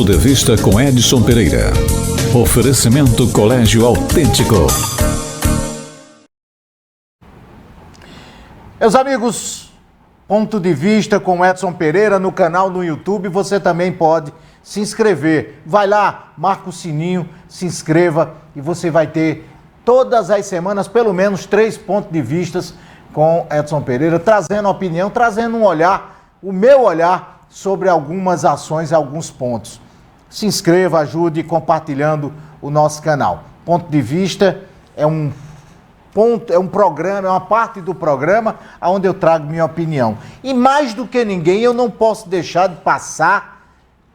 Ponto de Vista com Edson Pereira. Oferecimento Colégio Autêntico. Meus amigos, Ponto de Vista com Edson Pereira no canal no YouTube. Você também pode se inscrever. Vai lá, marca o sininho, se inscreva e você vai ter todas as semanas pelo menos 3 pontos de vistas com Edson Pereira, trazendo opinião, trazendo um olhar, o meu olhar sobre algumas ações, alguns pontos. Se inscreva, ajude compartilhando o nosso canal. Ponto de Vista é um programa, é uma parte do programa onde eu trago minha opinião. E mais do que ninguém, eu não posso deixar de passar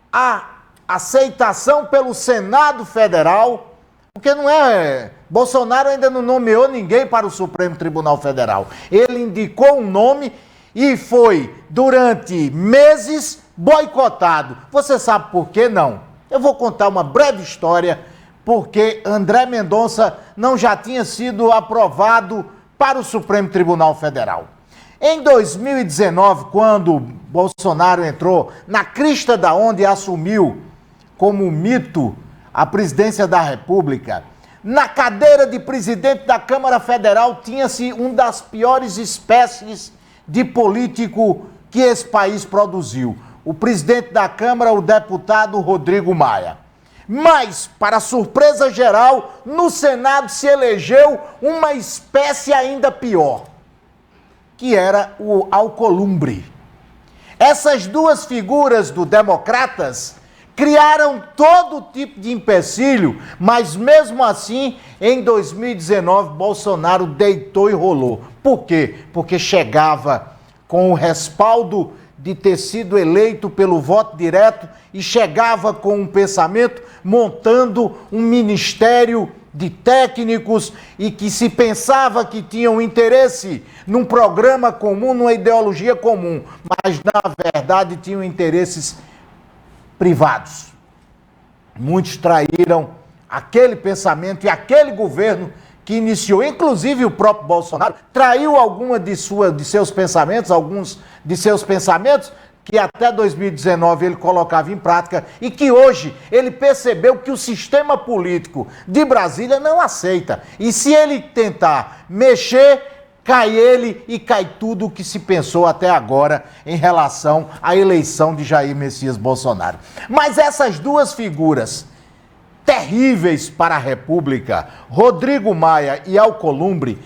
a aceitação pelo Senado Federal, porque não é... Bolsonaro ainda não nomeou ninguém para o Supremo Tribunal Federal. Ele indicou um nome e foi, durante meses, boicotado. Você sabe por que não? Eu vou contar uma breve história, porque André Mendonça não já tinha sido aprovado para o Supremo Tribunal Federal. Em 2019, quando Bolsonaro entrou na crista da onda e assumiu como mito a presidência da República, na cadeira de presidente da Câmara Federal tinha-se uma das piores espécies de político que esse país produziu. O presidente da Câmara, o deputado Rodrigo Maia. Mas, para surpresa geral, no Senado se elegeu uma espécie ainda pior, que era o Alcolumbre. Essas duas figuras do Democratas criaram todo tipo de empecilho, mas mesmo assim, em 2019, Bolsonaro deitou e rolou. Por quê? Porque chegava com o respaldo de ter sido eleito pelo voto direto e chegava com um pensamento montando um ministério de técnicos e que se pensava que tinham interesse num programa comum, numa ideologia comum, mas na verdade tinham interesses privados. Muitos traíram aquele pensamento e aquele governo que iniciou, inclusive o próprio Bolsonaro, traiu alguns de seus pensamentos que até 2019 ele colocava em prática e que hoje ele percebeu que o sistema político de Brasília não aceita. E se ele tentar mexer, cai ele e cai tudo o que se pensou até agora em relação à eleição de Jair Messias Bolsonaro. Mas essas duas figuras terríveis para a República, Rodrigo Maia e Alcolumbre,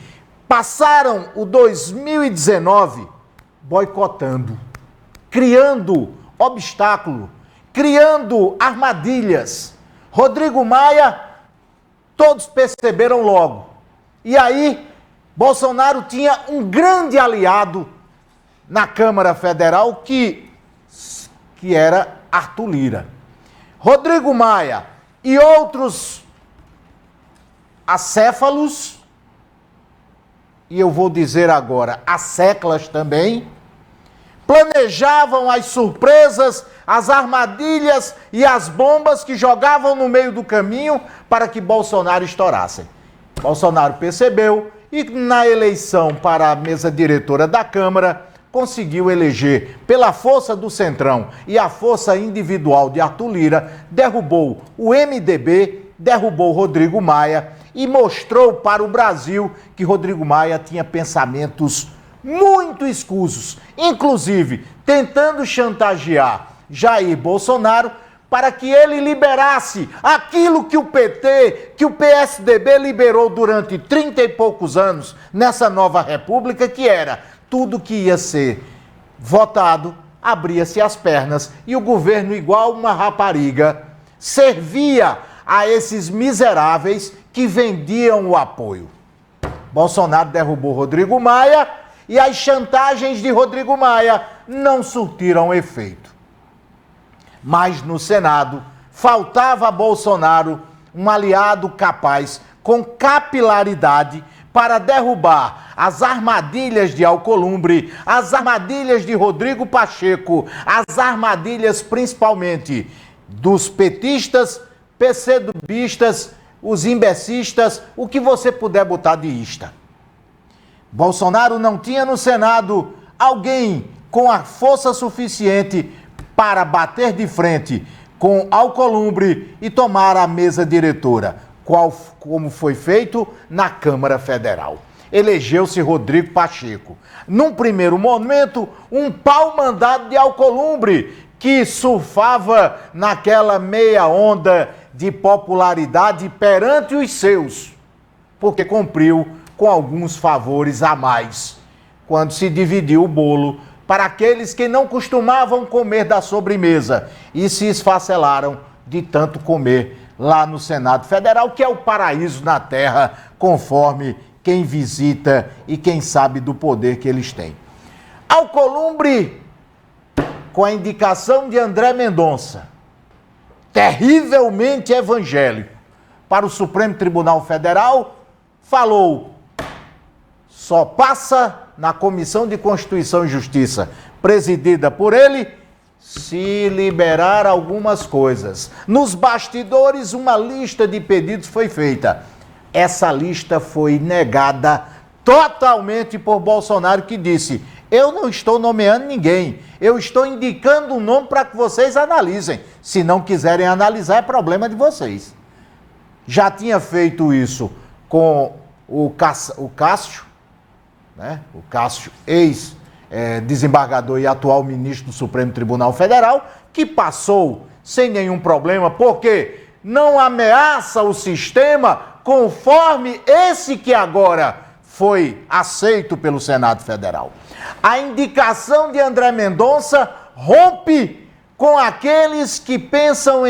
passaram o 2019 boicotando, criando obstáculo, criando armadilhas. Rodrigo Maia, todos perceberam logo. E aí, Bolsonaro tinha um grande aliado na Câmara Federal que era Arthur Lira. Rodrigo Maia e outros acéfalos, e eu vou dizer agora, acéclas também, planejavam as surpresas, as armadilhas e as bombas que jogavam no meio do caminho para que Bolsonaro estourasse. Bolsonaro percebeu e na eleição para a mesa diretora da Câmara, conseguiu eleger pela força do Centrão e a força individual de Arthur Lira, derrubou o MDB, derrubou Rodrigo Maia e mostrou para o Brasil que Rodrigo Maia tinha pensamentos muito escusos, inclusive tentando chantagear Jair Bolsonaro para que ele liberasse aquilo que o PT, que o PSDB liberou durante 30 e poucos anos nessa nova república, que era tudo que ia ser votado, abria-se as pernas e o governo, igual uma rapariga, servia a esses miseráveis que vendiam o apoio. Bolsonaro derrubou Rodrigo Maia e as chantagens de Rodrigo Maia não surtiram efeito. Mas no Senado faltava a Bolsonaro um aliado capaz, com capilaridade, para derrubar as armadilhas de Alcolumbre, as armadilhas de Rodrigo Pacheco, as armadilhas principalmente dos petistas, PCdoBistas, os imbecistas, o que você puder botar de ista. Bolsonaro não tinha no Senado alguém com a força suficiente para bater de frente com Alcolumbre e tomar a mesa diretora, como foi feito na Câmara Federal. Elegeu-se Rodrigo Pacheco. Num primeiro momento, um pau-mandado de Alcolumbre, que surfava naquela meia onda de popularidade perante os seus, porque cumpriu com alguns favores a mais, quando se dividiu o bolo para aqueles que não costumavam comer da sobremesa e se esfacelaram de tanto comer lá no Senado Federal, que é o paraíso na terra, conforme quem visita e quem sabe do poder que eles têm. Alcolumbre, com a indicação de André Mendonça, terrivelmente evangélico, para o Supremo Tribunal Federal, falou: só passa na Comissão de Constituição e Justiça, presidida por ele, se liberar algumas coisas. Nos bastidores, uma lista de pedidos foi feita. Essa lista foi negada totalmente por Bolsonaro, que disse: eu não estou nomeando ninguém, eu estou indicando um nome para que vocês analisem. Se não quiserem analisar, é problema de vocês. Já tinha feito isso com o Cássio, né? O Cássio, ex-desembargador e atual ministro do Supremo Tribunal Federal, que passou sem nenhum problema, porque não ameaça o sistema conforme esse que agora foi aceito pelo Senado Federal. A indicação de André Mendonça rompe com aqueles que pensam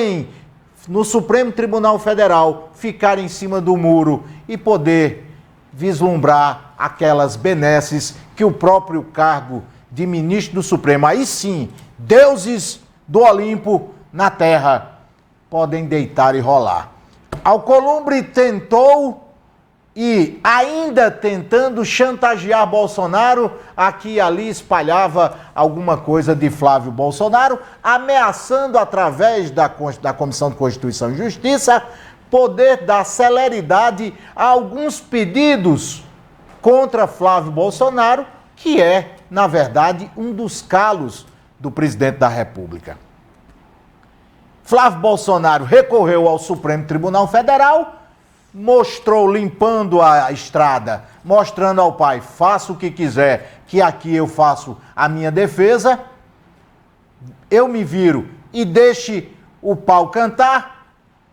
no Supremo Tribunal Federal, ficar em cima do muro e poder vislumbrar aquelas benesses que o próprio cargo de ministro do Supremo, aí sim, deuses do Olimpo na terra, podem deitar e rolar. Alcolumbre tentou e ainda tentando chantagear Bolsonaro, aqui e ali espalhava alguma coisa de Flávio Bolsonaro, ameaçando através da Comissão de Constituição e Justiça poder dar celeridade a alguns pedidos contra Flávio Bolsonaro, que é, na verdade, um dos calos do presidente da República. Flávio Bolsonaro recorreu ao Supremo Tribunal Federal, mostrou limpando a estrada, mostrando ao pai: faça o que quiser, que aqui eu faço a minha defesa, eu me viro e deixe o pau cantar.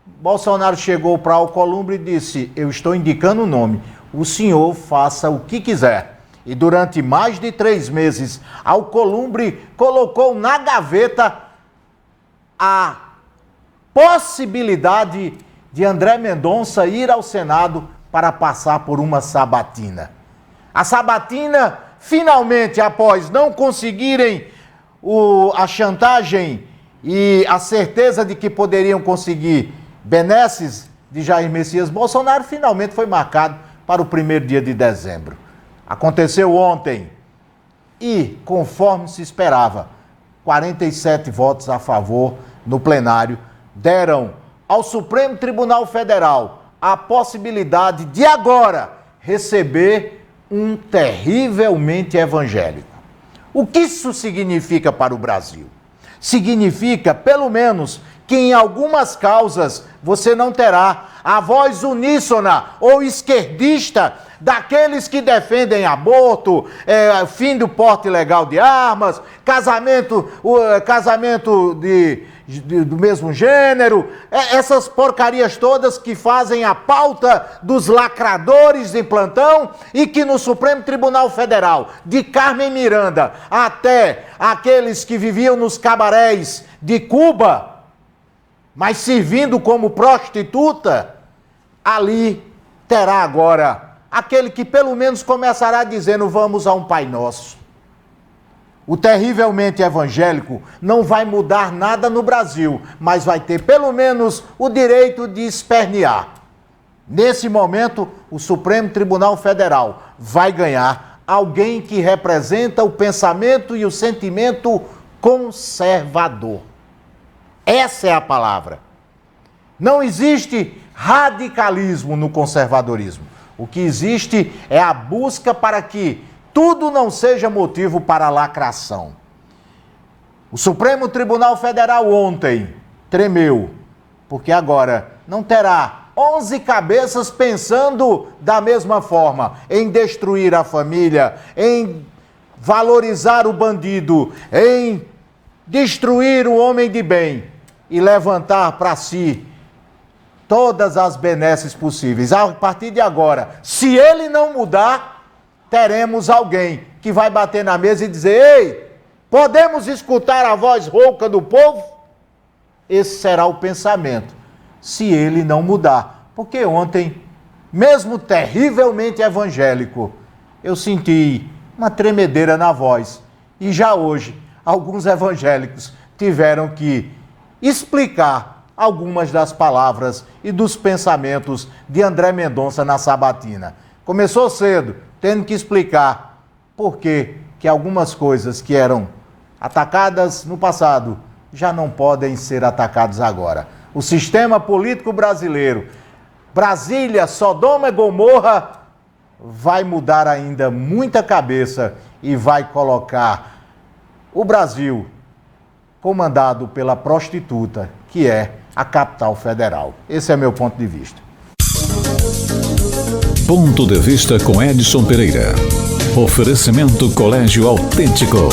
Bolsonaro chegou para Alcolumbre e disse: eu estou indicando o nome, o senhor faça o que quiser. E durante mais de 3 meses, Alcolumbre colocou na gaveta a possibilidade de André Mendonça ir ao Senado para passar por uma sabatina. A sabatina, finalmente, após não conseguirem a chantagem e a certeza de que poderiam conseguir benesses de Jair Messias Bolsonaro, finalmente foi marcado para o 1º dia de dezembro. Aconteceu ontem e, conforme se esperava, 47 votos a favor no plenário deram ao Supremo Tribunal Federal a possibilidade de agora receber um terrivelmente evangélico. O que isso significa para o Brasil? Significa, pelo menos, que em algumas causas você não terá a voz uníssona ou esquerdista daqueles que defendem aborto, fim do porte ilegal de armas, casamento do mesmo gênero, essas porcarias todas que fazem a pauta dos lacradores em plantão e que no Supremo Tribunal Federal, de Carmen Miranda até aqueles que viviam nos cabarés de Cuba, mas servindo como prostituta, ali terá agora aquele que pelo menos começará dizendo: vamos a um Pai Nosso. O terrivelmente evangélico não vai mudar nada no Brasil, mas vai ter pelo menos o direito de espernear. Nesse momento, o Supremo Tribunal Federal vai ganhar alguém que representa o pensamento e o sentimento conservador. Essa é a palavra. Não existe radicalismo no conservadorismo. O que existe é a busca para que tudo não seja motivo para lacração. O Supremo Tribunal Federal ontem tremeu, porque agora não terá 11 cabeças pensando da mesma forma, em destruir a família, em valorizar o bandido, em destruir o homem de bem e levantar para si todas as benesses possíveis. A partir de agora, se ele não mudar, teremos alguém que vai bater na mesa e dizer: ei, podemos escutar a voz rouca do povo? Esse será o pensamento, se ele não mudar. Porque ontem, mesmo terrivelmente evangélico, eu senti uma tremedeira na voz. E já hoje, alguns evangélicos tiveram que explicar algumas das palavras e dos pensamentos de André Mendonça na sabatina. Começou cedo, tendo que explicar por que algumas coisas que eram atacadas no passado já não podem ser atacadas agora. O sistema político brasileiro, Brasília, Sodoma e Gomorra, vai mudar ainda muita cabeça e vai colocar o Brasil comandado pela prostituta, que é a capital federal. Esse é meu ponto de vista. Ponto de vista com Edson Pereira. Oferecimento Colégio Autêntico.